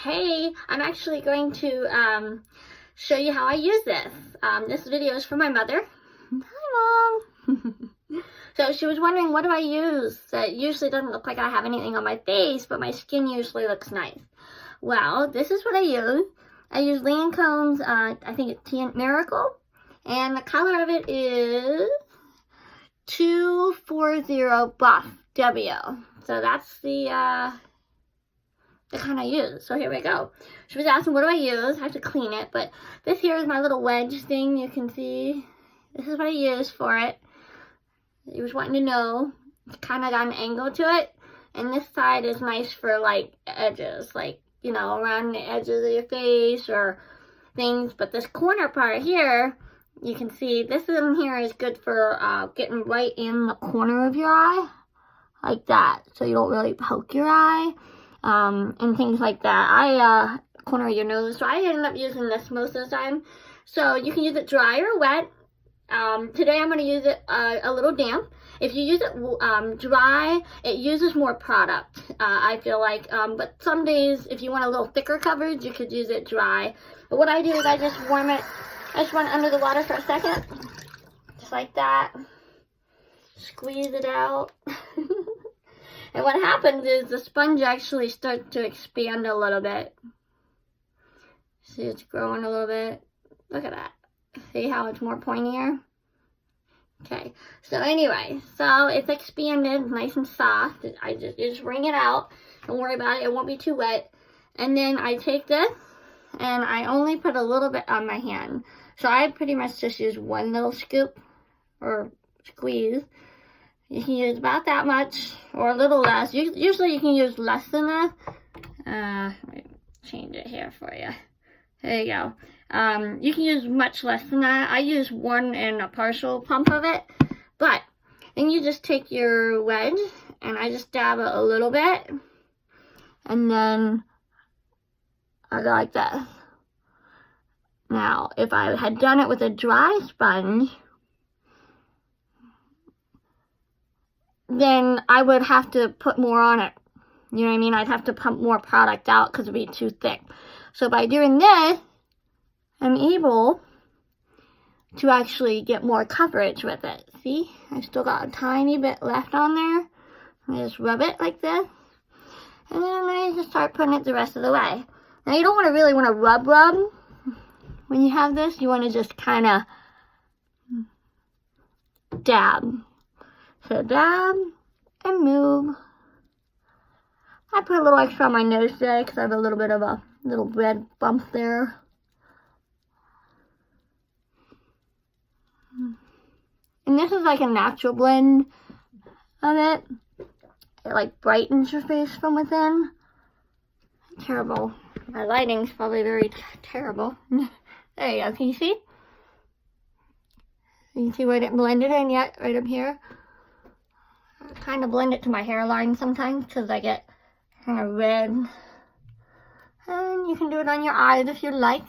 Hey, I'm actually going to show you how I use this. This video is for my mother. Hi, Mom. So she was wondering, what do I use that usually doesn't look like I have anything on my face, but my skin usually looks nice? Well, this is what I use. I use Lancome's, I think it's Tint Miracle, and the color of it is 240 Buff W. So that's the kind I use. So here we go. She was asking, what do I use? I have to clean it, but this here is my little wedge thing. You can see this is what I use for it. He was wanting to know. It's kind of got an angle to it, and this side is nice for like edges, like, you know, around the edges of your face or things. But this corner part here, you can see this in here is good for getting right in the corner of your eye, like that, so you don't really poke your eye. And things like that. Corner of your nose. So I end up using this most of the time. So you can use it dry or wet. Today I'm going to use it a little damp. If you use it dry, it uses more product, I feel like. But some days, if you want a little thicker coverage, you could use it dry. But what I do is I just warm it. I just run it under the water for a second. Just like that. Squeeze it out. And what happens is the sponge actually starts to expand a little bit. See, it's growing a little bit. Look at that. See how it's more pointier? Okay, so anyway, so it's expanded, nice and soft. You just wring it out. Don't worry about it. It won't be too wet. And then I take this, and I only put a little bit on my hand. So I pretty much just use one little scoop or squeeze. You can use about that much or a little less. Usually you can use less than that. Let me change it here for you. There you go. You can use much less than that. I use 1 and a partial pump of it. But then you just take your wedge and I just dab it a little bit. And then I go like this. Now, if I had done it with a dry sponge, then I would have to put more on it. You know what I mean? I'd have to pump more product out because it would be too thick. So by doing this, I'm able to actually get more coverage with it. See? I still got a tiny bit left on there. I just rub it like this. And then I just start putting it the rest of the way. Now you don't really want to rub when you have this. You want to just kind of dab. So dab and move. I put a little extra on my nose today because I have a little bit of a little red bump there. And this is like a natural blend of it. It like brightens your face from within. Terrible. My lighting's probably very terrible. There you go. Can you see? You can see where it didn't blend it in yet, right up here. I kind of blend it to my hairline sometimes because I get kind of red. And you can do it on your eyes if you like.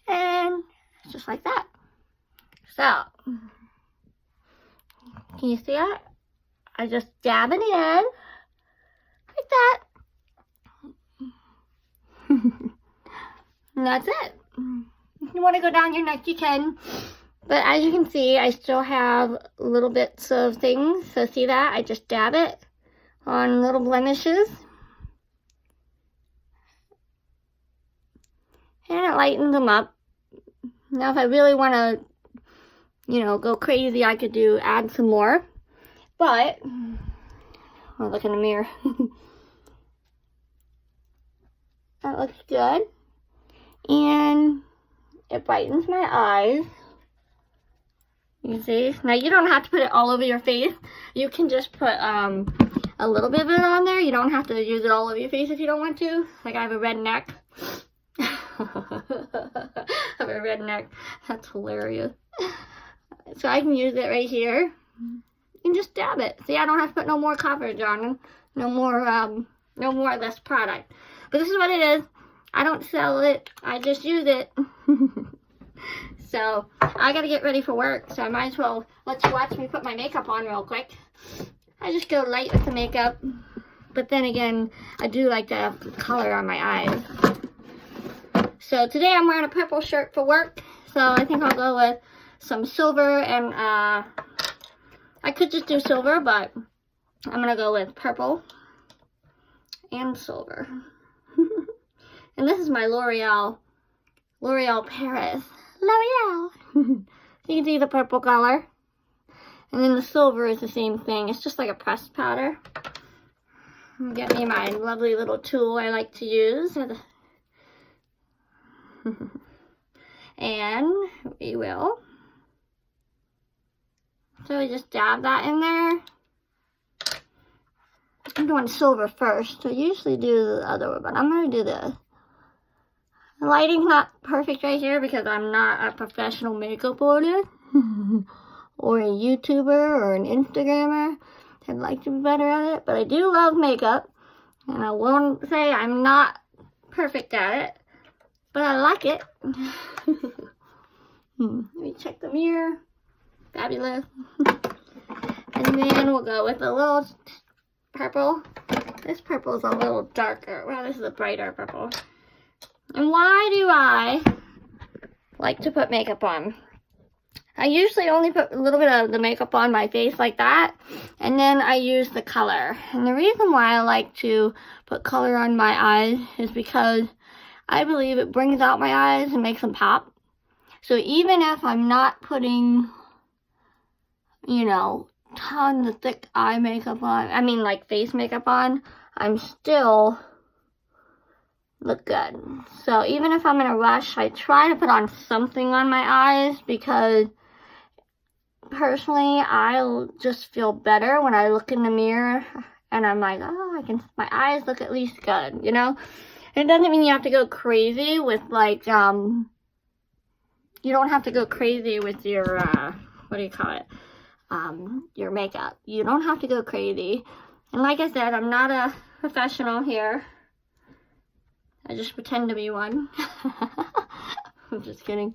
And just like that. So, can you see it? I just dab it in, like that. And that's it. If you want to go down your neck, you can. But as you can see, I still have little bits of things. So see that? I just dab it on little blemishes. And it lightens them up. Now if I really want to, you know, go crazy, I could add some more. But, I'll look in the mirror. That looks good. And it brightens my eyes. You see? Now you don't have to put it all over your face. You can just put a little bit of it on there. You don't have to use it all over your face if you don't want to. Like I have a red neck. I have a red neck. That's hilarious. So I can use it right here. And just dab it. See, I don't have to put no more coverage on them. No more of this product. But this is what it is. I don't sell it. I just use it. So I gotta get ready for work. So I might as well let you watch me put my makeup on real quick. I just go light with the makeup. But then again, I do like to have color on my eyes. So today I'm wearing a purple shirt for work. So I think I'll go with some silver and I could just do silver, but I'm gonna go with purple and silver. And this is my L'Oreal Paris. L'Oreal. You can see the purple color. And then the silver is the same thing. It's just like a pressed powder. Get me my lovely little tool I like to use. And we will. So we just dab that in there. I'm doing silver first. So I usually do the other one, but I'm going to do this. The lighting's not perfect right here because I'm not a professional makeup artist or a YouTuber or an Instagrammer. I'd like to be better at it, but I do love makeup, and I won't say I'm not perfect at it, but I like it. Let me check the mirror. Fabulous. And then we'll go with a little purple. This purple is a little darker. Well, this is a brighter purple. And why do I like to put makeup on? I usually only put a little bit of the makeup on my face like that, and then I use the color. And the reason why I like to put color on my eyes is because I believe it brings out my eyes and makes them pop. So even if I'm not putting, you know, tons of thick eye makeup on, I mean like face makeup on, I'm still look good. So even if I'm in a rush, I try to put on something on my eyes because personally, I'll just feel better when I look in the mirror and I'm like, oh, my eyes look at least good, you know? And it doesn't mean you have to go crazy with like, you don't have to go crazy with your, what do you call it? Your makeup. You don't have to go crazy. And like I said, I'm not a professional here. I just pretend to be one. I'm just kidding.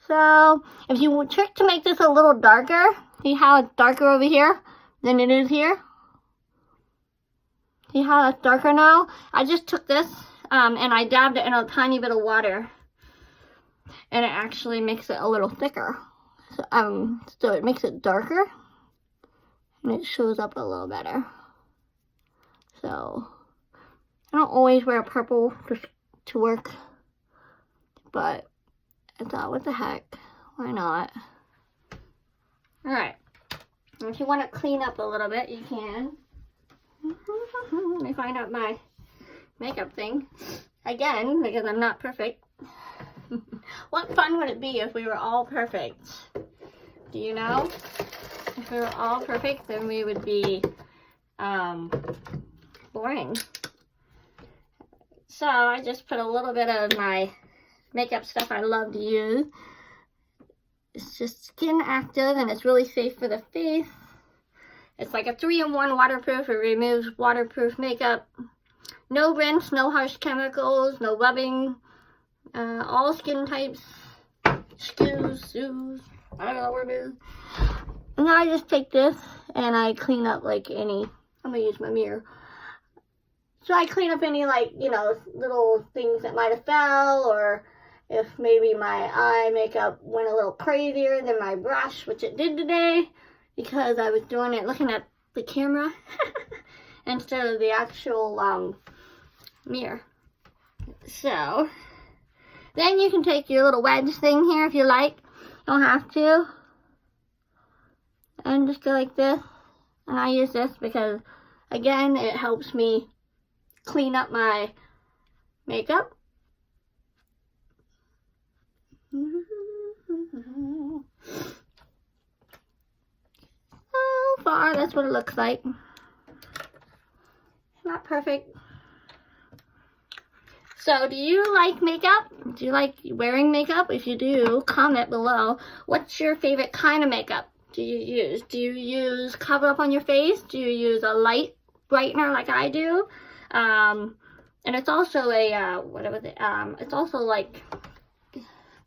So, if you trick to make this a little darker, see how it's darker over here than it is here? See how it's darker now? I just took this and I dabbed it in a tiny bit of water. And it actually makes it a little thicker. So it makes it darker. And it shows up a little better. So, I don't always wear purple to work, but I thought, what the heck, why not? Alright, if you want to clean up a little bit, you can. Let me find out my makeup thing, again, because I'm not perfect. What fun would it be if we were all perfect? Do you know? If we were all perfect, then we would be, boring. So I just put a little bit of my makeup stuff I love to use. It's just skin active and it's really safe for the face. It's like a 3-in-1 waterproof. It removes waterproof makeup. No rinse, no harsh chemicals, no rubbing. All skin types. Shoes. I don't know what word it is. And then I just take this and I clean up like any. I'm gonna use my mirror. So I clean up any, like, you know, little things that might have fell, or if maybe my eye makeup went a little crazier than my brush, which it did today, because I was doing it looking at the camera instead of the actual mirror. So, then you can take your little wedge thing here if you like. You don't have to. And just go like this. And I use this because, again, it helps me clean up my makeup. So far, that's what it looks like. It's not perfect. So, do you like makeup? Do you like wearing makeup? If you do, comment below. What's your favorite kind of makeup do you use? Do you use cover up on your face? Do you use a light brightener like I do? And it's also a, it's also like,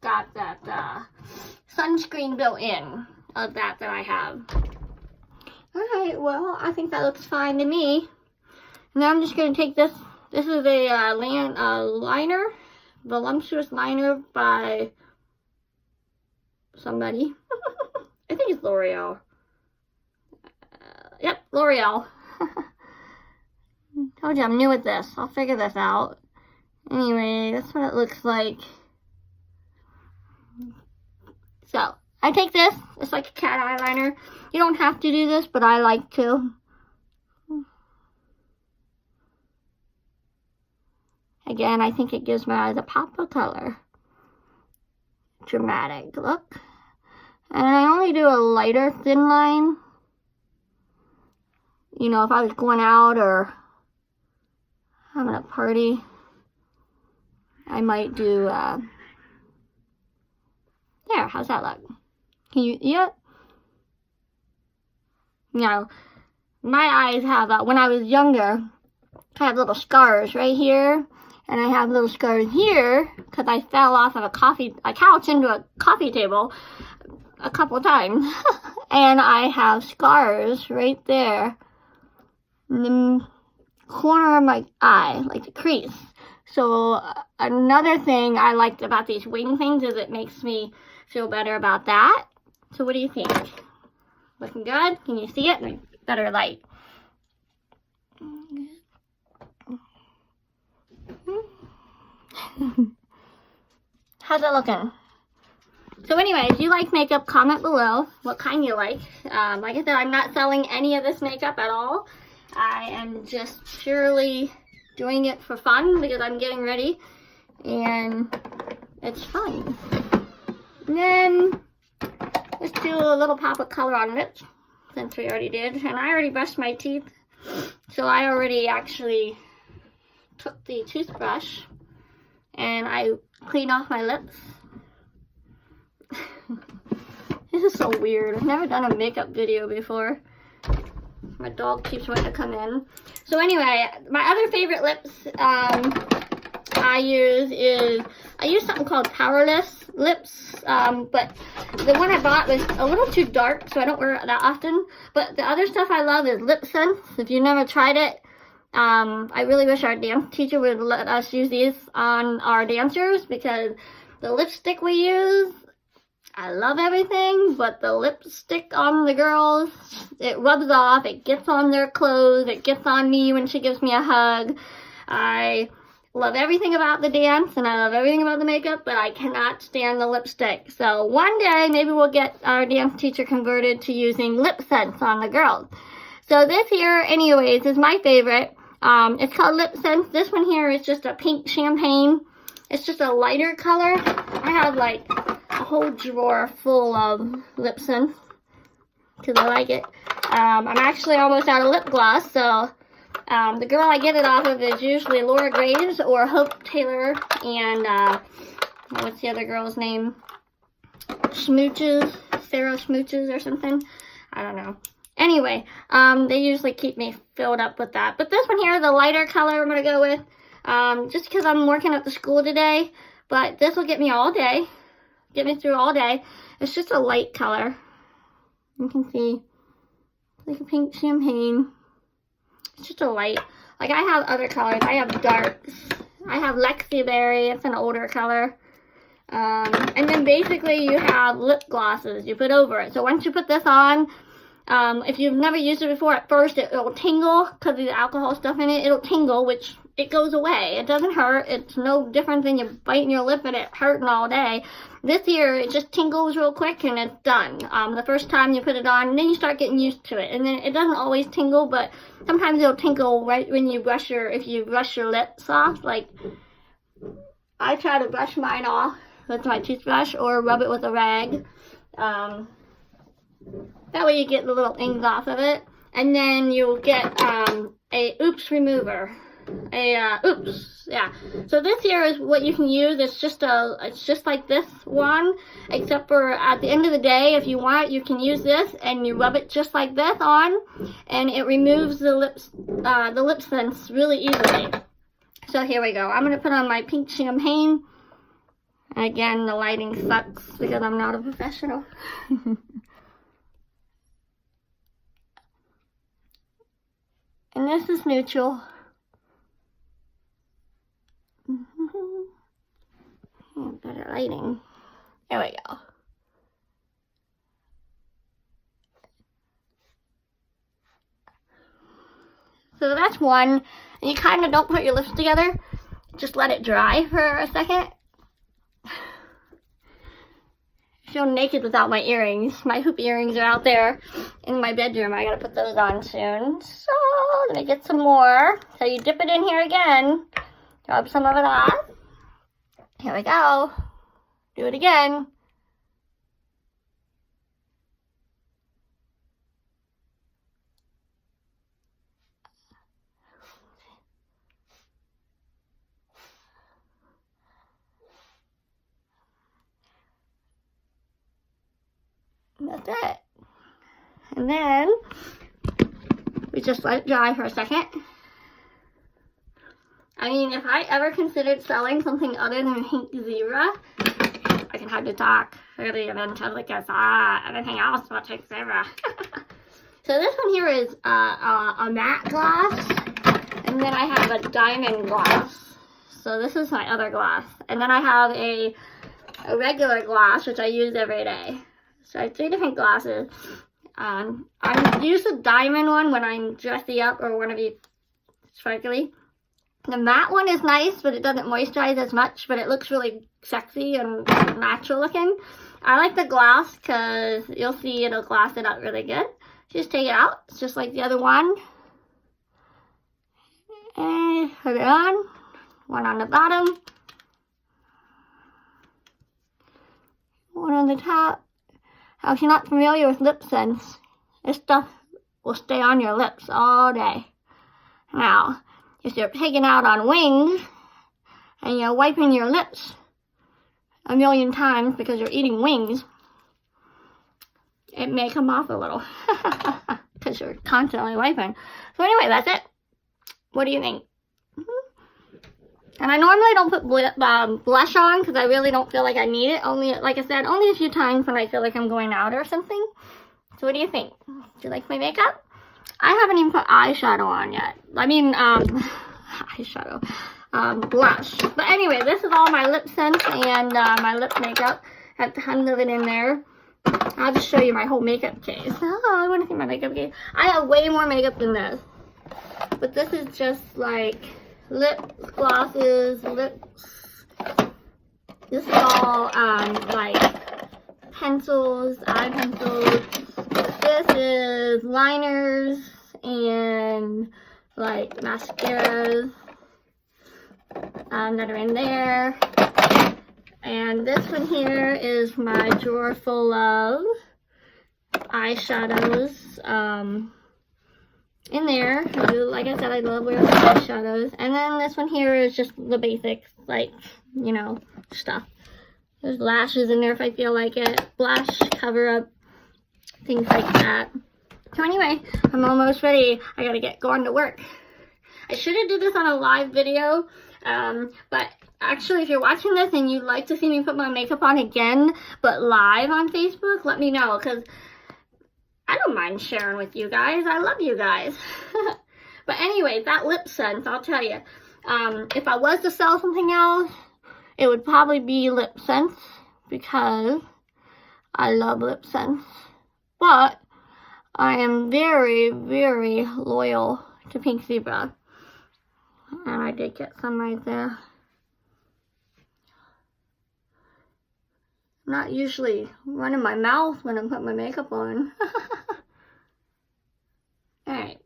got that, sunscreen built in of that I have. Alright, well, I think that looks fine to me. Now I'm just going to take this. This is a liner, Voluptuous Liner by somebody. I think it's L'Oreal. Yep, L'Oreal. Told you I'm new at this. I'll figure this out. Anyway, that's what it looks like. So, I take this. It's like a cat eyeliner. You don't have to do this, but I like to. Again, I think it gives my eyes a pop of color. Dramatic look. And I only do a lighter thin line. You know, if I was going out or having a party, I might do, there, how's that look? Can you, yep. You know, my eyes have, when I was younger, I had little scars right here, and I have little scars here, because I fell off of a couch into a coffee table a couple of times, and I have scars right there in the corner of my eye, like the crease. So another thing I liked about these wing things is it makes me feel better about that. So what do you think? Looking good? Can you see it? Better light. How's that looking? So anyway, if you like makeup, comment below what kind you like. Like I said, I'm not selling any of this makeup at all. I am just purely doing it for fun because I'm getting ready and it's fun. And then let's do a little pop of color on lips since we already did. And I already brushed my teeth, so I already actually took the toothbrush and I cleaned off my lips. This is so weird. I've never done a makeup video before. My dog keeps wanting to come in. So anyway, my other favorite lips I use something called Powerless Lips, but the one I bought was a little too dark, so I don't wear it that often. But the other stuff I love is Lip Sense. If you've never tried it, I really wish our dance teacher would let us use these on our dancers, because the lipstick we use, I love everything, but the lipstick on the girls, it rubs off, it gets on their clothes, it gets on me when she gives me a hug. I love everything about the dance, and I love everything about the makeup, but I cannot stand the lipstick. So one day, maybe we'll get our dance teacher converted to using Lip Sense on the girls. So this here, anyways, is my favorite. It's called Lip Sense. This one here is just a pink champagne. It's just a lighter color. I have like a whole drawer full of Lip Sense because I like it. I'm actually almost out of lip gloss, so the girl I get it off of is usually Laura Graves or Hope Taylor and what's the other girl's name? Smooches, Sarah Smooches or something. I don't know. Anyway, they usually keep me filled up with that. But this one here, the lighter color I'm going to go with, just because I'm working at the school today. But this will get me all day. Get me through all day. It's just a light color. You can see, like a pink champagne. It's just a light. Like I have other colors. I have darks. I have Lexi Berry. It's an older color. And then basically you have lip glosses you put over it. So once you put this on, if you've never used it before, at first it'll tingle because of the alcohol stuff in it. It'll tingle, which it goes away. It doesn't hurt. It's no different than you biting your lip and it hurting all day. This here, it just tingles real quick and it's done. The first time you put it on, and then you start getting used to it. And then it doesn't always tingle, but sometimes it'll tingle right when you brush if you brush your lips off. Like, I try to brush mine off with my toothbrush or rub it with a rag. That way you get the little things off of it. And then you'll get a Oops Remover. oops, yeah. So this here is what you can use. It's just like this one, except for at the end of the day, if you want, you can use this and you rub it just like this on, and it removes the lip scents really easily. So here we go. I'm gonna put on my pink champagne. Again, the lighting sucks because I'm not a professional. And this is neutral. Better lighting. There we go. So that's one. And you kind of don't put your lips together. Just let it dry for a second. I feel naked without my earrings. My hoop earrings are out there in my bedroom. I gotta put those on soon. So let me get some more. So you dip it in here again. Rub some of it off. Here we go. Do it again. And that's it. And then we just let it dry for a second. I mean, if I ever considered selling something other than Pink Zebra, I can hardly talk. Really, and then totally guess everything else about Pink Zebra. So this one here is a matte gloss, and then I have a diamond gloss. So this is my other gloss, and then I have a regular gloss which I use every day. So I have 3 different glosses. I use the diamond one when I'm dressy up or want to be sparkly. The matte one is nice, but it doesn't moisturize as much, but it looks really sexy and natural looking. I like the gloss because you'll see it'll gloss it up really good. Just take it out. It's just like the other one. And put it on. One on the bottom. One on the top. Now, if you're not familiar with lip scents, this stuff will stay on your lips all day. Now, if you're taking out on wings and you're wiping your lips a million times because you're eating wings, it may come off a little because you're constantly wiping. So anyway, that's it. What do you think? And I normally don't put blush on because I really don't feel like I need it. Only, like I said, only a few times when I feel like I'm going out or something. So what do you think? Do you like my makeup? I haven't even put eyeshadow on yet. I mean, eyeshadow, blush. But anyway, this is all my lip scents and my lip makeup. I have tons of it in there. I'll just show you my whole makeup case. Oh, I want to see my makeup case. I have way more makeup than this. But this is just like lip glosses, lips. This is all like pencils, eye pencils. This is liners and like mascaras that are in there. And this one here is my drawer full of eyeshadows in there. Like I said, I love wearing eyeshadows. And then this one here is just the basics, like, you know, stuff. There's lashes in there if I feel like it. Blush, cover up, things like that. So anyway, I'm almost ready. I gotta get going to work. I should have did this on a live video, but actually if you're watching this and you'd like to see me put my makeup on again, but live on Facebook, let me know, because I don't mind sharing with you guys. I love you guys. But anyway, that lip scent, I'll tell you, if I was to sell something else, it would probably be lip scents, because I love lip scents. But I am very, very loyal to Pink Zebra. And I did get some right there. I'm not usually running my mouth when I'm putting my makeup on. Alright.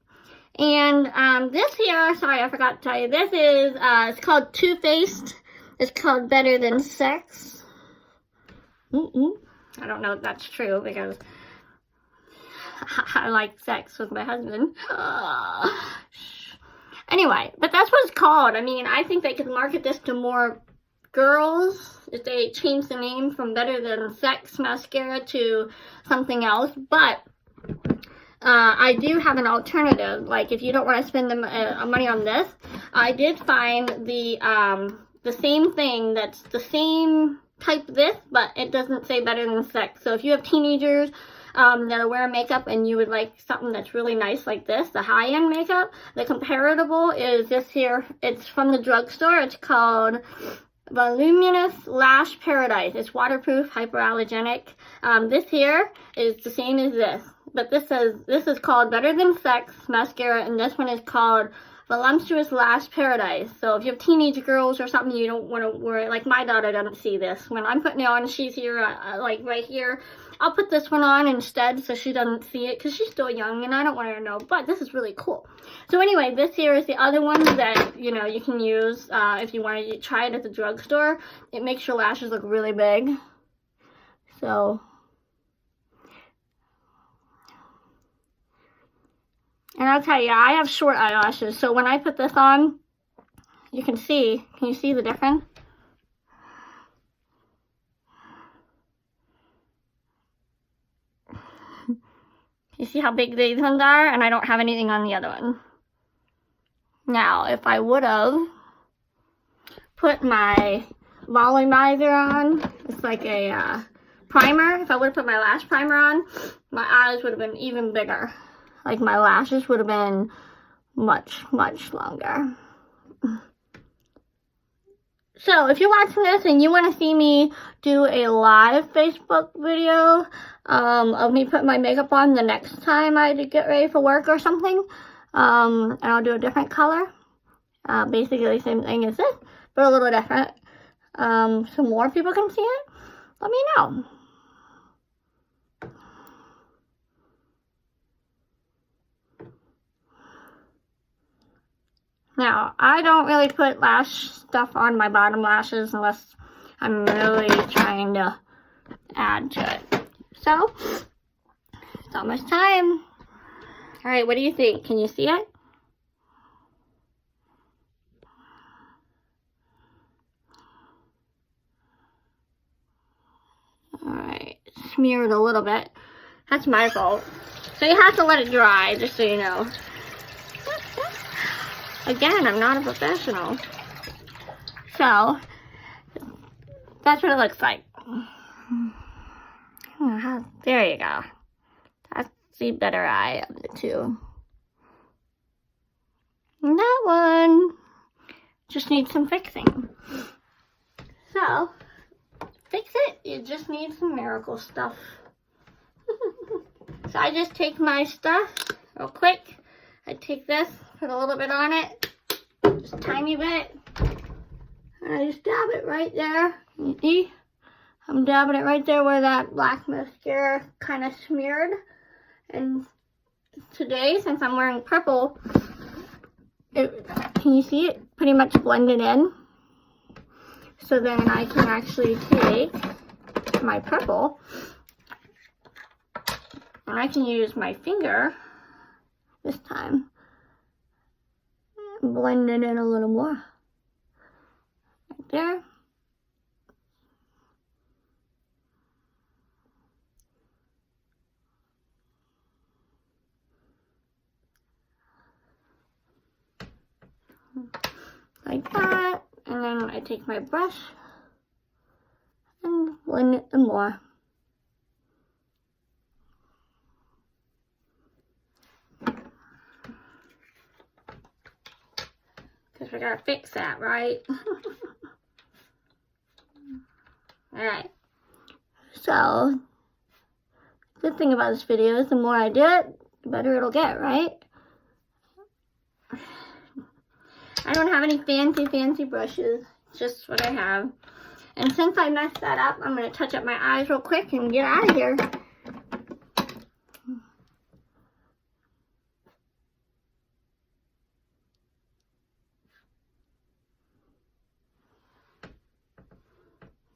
And this here, sorry, I forgot to tell you, this is, it's called Too Faced. It's called Better Than Sex. I don't know if that's true because I like sex with my husband. Anyway, but that's what it's called. I mean, I think they could market this to more girls if they change the name from Better Than Sex Mascara to something else. But I do have an alternative. Like, if you don't want to spend the money on this, I did find the same thing that's the same type this, but it doesn't say Better Than Sex. So if you have teenagers that are wearing makeup and you would like something that's really nice like this, the high-end makeup, the comparable is this here. It's from the drugstore. It's called Voluminous Lash Paradise. It's waterproof, hypoallergenic. This here is the same as this, but this is called Better Than Sex Mascara, and this one is called Voluptuous Lash Paradise. So if you have teenage girls or something, you don't want to wear, like my daughter doesn't see this. When I'm putting it on, she's here, like right here. I'll put this one on instead so she doesn't see it because she's still young and I don't want her to know, but this is really cool. So anyway, this here is the other one that, you know, you can use if you want to try it at the drugstore. It makes your lashes look really big. So, and I'll tell you, I have short eyelashes, so when I put this on, you can see, can you see the difference? You see how big these ones are? And I don't have anything on the other one. Now, if I would have put my volumizer on, it's like a primer. If I would have put my lash primer on, my eyes would have been even bigger. Like my lashes would have been much, much longer. So if you're watching this and you want to see me do a live Facebook video of me putting my makeup on the next time I get ready for work or something, and I'll do a different color, basically the same thing as this, but a little different, so more people can see it, let me know. Now, I don't really put lash stuff on my bottom lashes unless I'm really trying to add to it. So, it's almost time. Alright, what do you think? Can you see it? Alright, smeared a little bit. That's my fault. So you have to let it dry, just so you know. Again, I'm not a professional. So, that's what it looks like. There you go. That's the better eye of the two. And that one just needs some fixing. So, fix it. You just need some miracle stuff. So I just take my stuff real quick. I take this, put a little bit on it, just a tiny bit, and I just dab it right there. You see? I'm dabbing it right there where that black mascara kind of smeared. And today, since I'm wearing purple, can you see it pretty much blended in? So then I can actually take my purple and I can use my finger this time and blend it in a little more. Right there. Like that. And then I take my brush and blend it some more. Because we gotta fix that, right? Alright. So, good thing about this video is the more I do it, the better it'll get, right? I don't have any fancy brushes, just what I have. And since I messed that up, I'm going to touch up my eyes real quick and get out of here.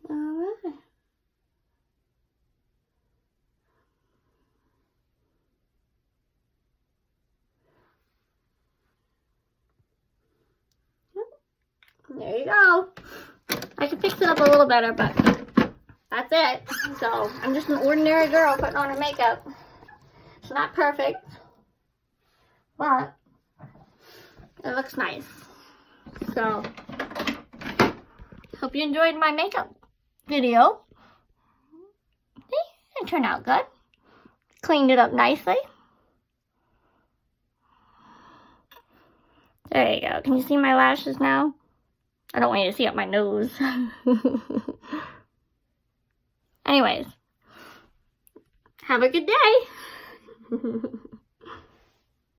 Alright. you go. I can fix it up a little better, but that's it. So I'm just an ordinary girl putting on her makeup. It's not perfect, but it looks nice. So hope you enjoyed my makeup video. See, it turned out good. Cleaned it up nicely. There you go. Can you see my lashes now? I don't want you to see up my nose. Anyways, have a good day.